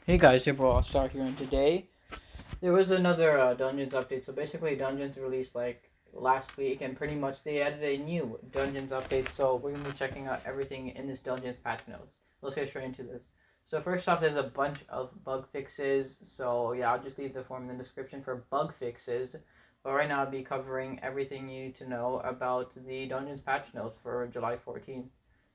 Hey guys, your bro Star here, and today there was another Dungeons update. So basically, Dungeons released like last week, and pretty much they added a new Dungeons update. So we're gonna be checking out everything in this Dungeons patch notes. Let's get straight into this. So first off, there's a bunch of bug fixes. So yeah, I'll just leave the form in the description for bug fixes. But right now, I'll be covering everything you need to know about the Dungeons patch notes for July 14th.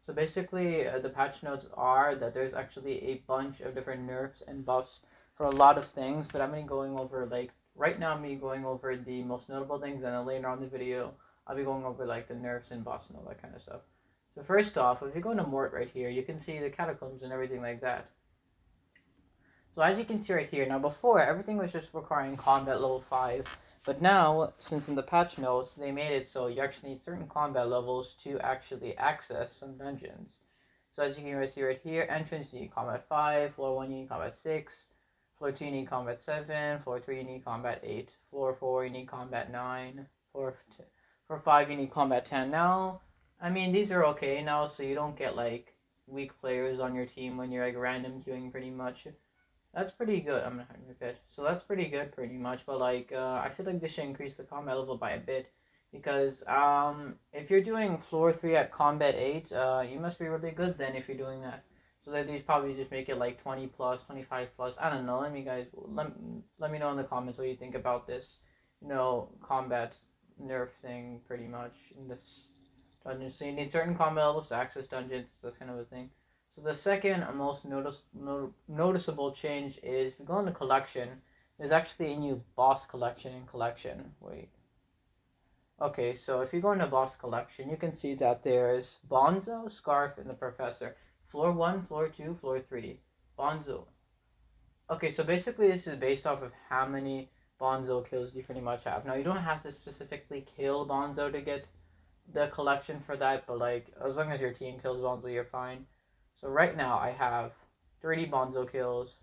So basically, the patch notes are that there's actually a bunch of different nerfs and buffs for a lot of things, but I'm going to be going over, like, right now I'm going to be going over the most notable things, and then later on in the video, I'll be going over, like, the nerfs and buffs and all that kind of stuff. So first off, if you go into Mort right here, you can see the catacombs and everything like that. So as you can see right here, now before, everything was just requiring combat level 5, but now, since in the patch notes, they made it so you actually need certain combat levels to actually access some dungeons. So as you can see right here, entrance you need combat 5, floor 1 you need combat 6, floor 2 you need combat 7, floor 3 you need combat 8, floor 4 you need combat 9, floor 5 you need combat 10. Now, I mean, these are okay now, so you don't get like weak players on your team when you're like random queuing pretty much. That's pretty good. I'm not having a fit. So that's pretty good, pretty much. But like, I feel like this should increase the combat level by a bit, because if you're doing floor 3 at combat 8, you must be really good then if you're doing that. So that these probably just make it like 20 plus, 25 plus. I don't know. Let me know in the comments what you think about this, combat nerf thing, pretty much in this dungeon. So you need certain combat levels to access dungeons. That's kind of a thing. So the second most noticeable change is if you go into collection, there's actually a new boss collection in collection. Wait. Okay, so if you go into boss collection, you can see that there's Bonzo, Scarf, and the Professor. Floor 1, Floor 2, Floor 3. Bonzo. Okay, so basically this is based off of how many Bonzo kills you pretty much have. Now, you don't have to specifically kill Bonzo to get the collection for that, but like, as long as your team kills Bonzo, you're fine. So right now I have 30 Bonzo kills,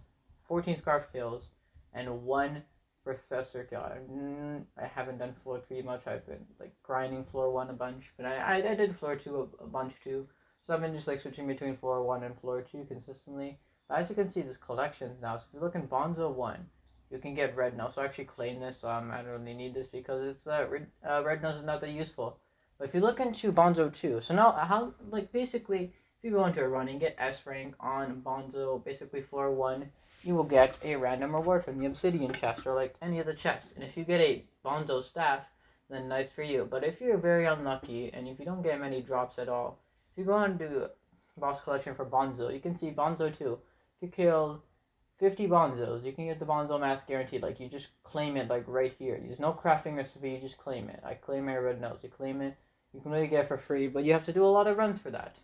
14 Scarf kills, and 1 Professor kill. I haven't done floor 3 much. I've been like grinding floor 1 a bunch, but I did floor 2 a bunch too. So I've been just like switching between floor 1 and floor 2 consistently. But as you can see, there's collections now. So if you look in Bonzo 1, you can get Red Nose. So I actually claim this. I don't really need this because it's Red Nose is not that useful. But if you look into Bonzo 2, so now how, like, basically, if you go into a run and get S rank on Bonzo, basically floor 1, you will get a random reward from the Obsidian chest or like any of the chests. And if you get a Bonzo staff, then nice for you. But if you're very unlucky and if you don't get many drops at all, if you go on to boss collection for Bonzo, you can see Bonzo 2. If you kill 50 Bonzos, you can get the Bonzo mask guaranteed. Like, you just claim it, like, right here. There's no crafting recipe, you just claim it. I claim my Red Nose. You claim it. You can really get it for free, but you have to do a lot of runs for that.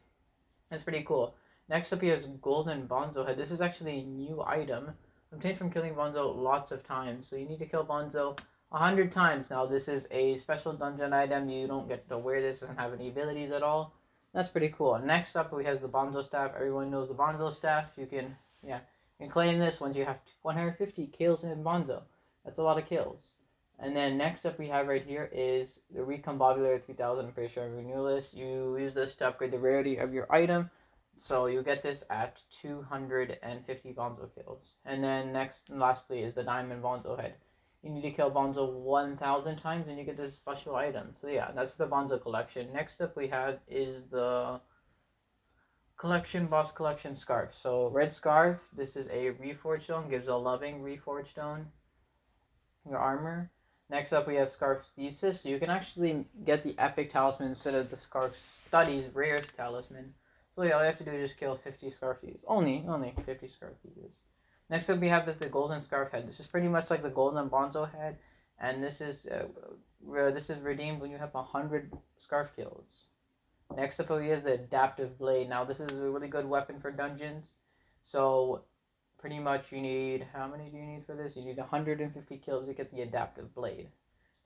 That's pretty cool. Next up here is Golden Bonzo Head. This is actually a new item obtained from killing Bonzo lots of times. So you need to kill Bonzo 100 times. Now this is a special dungeon item. You don't get to wear this. It doesn't have any abilities at all. That's pretty cool. Next up we have the Bonzo Staff. Everyone knows the Bonzo Staff. You can claim this once you have 150 kills in Bonzo. That's a lot of kills. And then next up we have right here is the Recombobulator 3000. I'm pretty sure everyone knew this. You use this to upgrade the rarity of your item. So you get this at 250 Bonzo kills. And then next and lastly is the Diamond Bonzo Head. You need to kill Bonzo 1,000 times and you get this special item. So yeah, that's the Bonzo collection. Next up we have is the boss collection Scarf. So red Scarf, this is a Reforged Stone, gives a loving Reforged Stone. Your armor. Next up we have Scarf's Thesis. So you can actually get the Epic Talisman instead of the Scarf's Studies Rarest Talisman. So yeah, all you have to do is just kill 50 Scarf Thieves. Only 50 Scarf Thieves. Next up we have is the Golden Scarf Head. This is pretty much like the Golden Bonzo Head, and this is redeemed when you have 100 Scarf kills. Next up we have the Adaptive Blade. Now this is a really good weapon for dungeons. So pretty much you need, how many do you need for this? You need 150 kills to get the Adaptive Blade.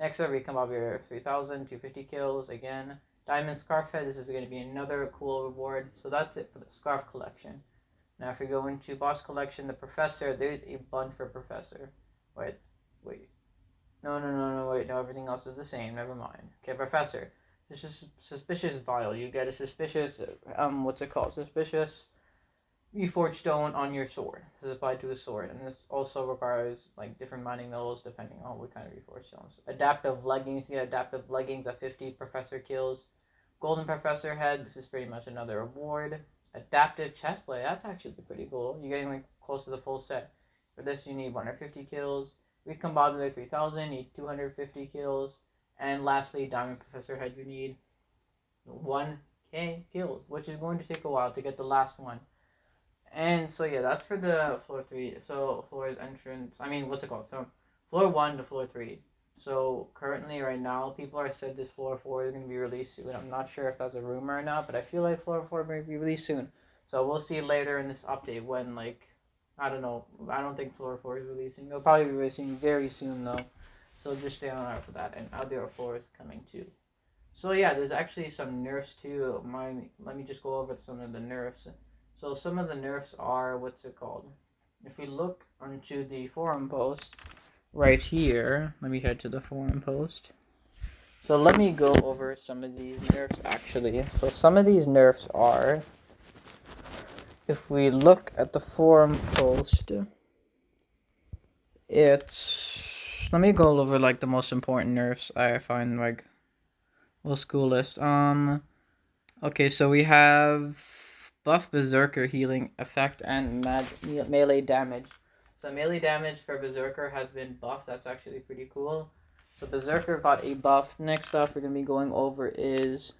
Next up we come up here 3,000, 250 kills again. Diamond Scarf Head, this is going to be another cool reward. So that's it for the Scarf collection. Now if we go into boss collection, the Professor, there's a bunch for Professor. Wait. No, wait, no, everything else is the same, never mind. Okay, Professor. This is Suspicious Vial. You get a suspicious, what's it called? Suspicious reforged stone on your sword. This is applied to a sword, and this also requires like different mining levels depending on what kind of reforged stones. Adaptive leggings, you get adaptive leggings at 50 professor kills. Golden professor head, this is pretty much another award. Adaptive chestplate, that's actually pretty cool. You're getting like close to the full set. For this you need 150 kills. Recombobulator 3000, you need 250 kills. And lastly, diamond professor head, you need 1k kills, which is going to take a while to get the last one. And so yeah, that's for the floor 3. So floor's entrance. I mean, what's it called? So floor 1 to floor 3. So currently, right now, people are said this floor 4 is going to be released soon. I'm not sure if that's a rumor or not, but I feel like floor 4 may be released soon. So we'll see later in this update when, like, I don't know. I don't think floor 4 is releasing. They'll probably be releasing very soon though. So just stay on out for that. And other floor is coming too. So yeah, there's actually some nerfs too. Let me just go over some of the nerfs. So some of the nerfs are, what's it called? If we look onto the forum post right here, let me head to the forum post. So let me go over some of these nerfs actually. So some of these nerfs are, if we look at the forum post, let me go over like the most important nerfs I find like most coolest. Okay, so we have buff Berserker healing effect and melee damage. So melee damage for Berserker has been buffed. That's actually pretty cool. So Berserker got a buff. Next up we're going to be going over is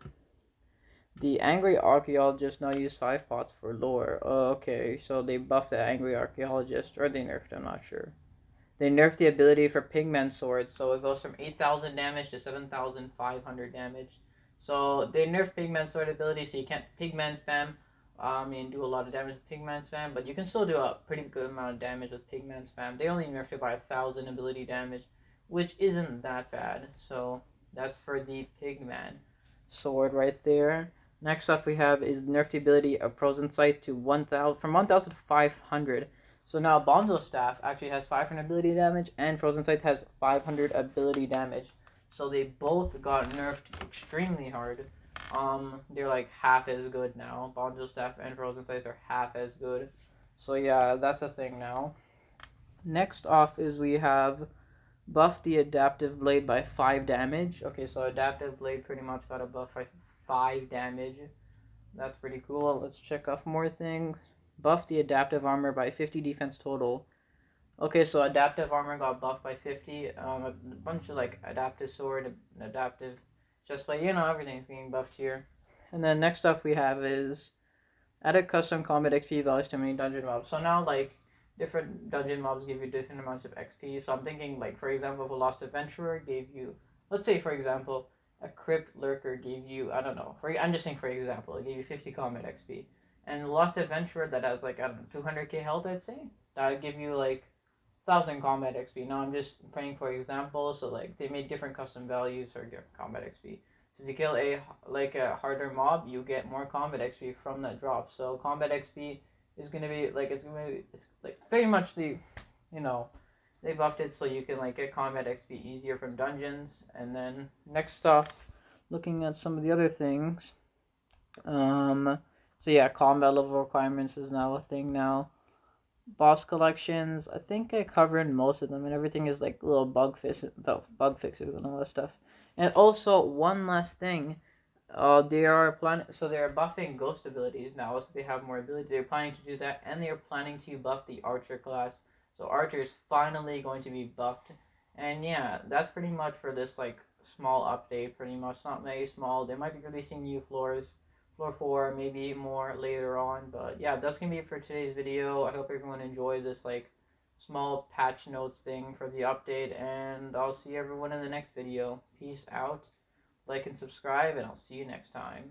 the Angry Archaeologist now use 5 pots for lore. Okay, so they buffed the Angry Archaeologist, or they nerfed, I'm not sure. They nerfed the ability for Pigman Swords, so it goes from 8,000 damage to 7,500 damage. So they nerfed Pigman Sword ability, so you can't Pigman spam and do a lot of damage with Pigman spam, but you can still do a pretty good amount of damage with Pigman spam. They only nerfed it by 1,000 ability damage, which isn't that bad. So that's for the Pigman Sword right there. Next up we have is nerfed the ability of Frozen Sight to 1,000 from 1,000 to 500. So now Bonzo Staff actually has 500 ability damage, and Frozen Sight has 500 ability damage. So they both got nerfed extremely hard. They're like half as good now. Bonzo Staff and Frozen Sight are half as good. So yeah, that's a thing now. Next off is we have buff the Adaptive Blade by 5 damage. Okay, so Adaptive Blade pretty much got a buff by 5 damage. That's pretty cool. Let's check off more things. Buff the Adaptive Armor by 50 defense total. Okay, so Adaptive Armor got buffed by 50. A bunch of like Adaptive Sword, Adaptive Chestplate, everything's getting buffed here. And then next up we have is added custom combat XP values to many dungeon mobs. So now like different dungeon mobs give you different amounts of XP. So I'm thinking like for example, if a Lost Adventurer gave you, let's say for example, a Crypt Lurker gave you, I don't know, I'm just saying for example, it gave you 50 combat XP. And Lost Adventurer that has like, I don't know, 200k health, I'd say, that would give you like 1,000 combat XP. Now I'm just praying for example, so like they made different custom values for your combat XP. So if you kill a harder mob, you get more combat XP from that drop. So combat XP is gonna be like it's like pretty much the, they buffed it so you can like get combat XP easier from dungeons. And then next off, looking at some of the other things, so yeah, combat level requirements is now a thing now. Boss collections, I think I covered most of them, and everything is like little bug fixes and all that stuff. And also one last thing, they are buffing ghost abilities now, so they have more ability. They're planning to do that, and they are planning to buff the archer class. So archer is finally going to be buffed, and yeah, that's pretty much for this like small update. Pretty much not very small. They might be releasing new floors. Floor 4, maybe more later on, but yeah, that's gonna be it for today's video. I hope everyone enjoyed this like small patch notes thing for the update, and I'll see everyone in the next video. Peace out, like and subscribe, and I'll see you next time.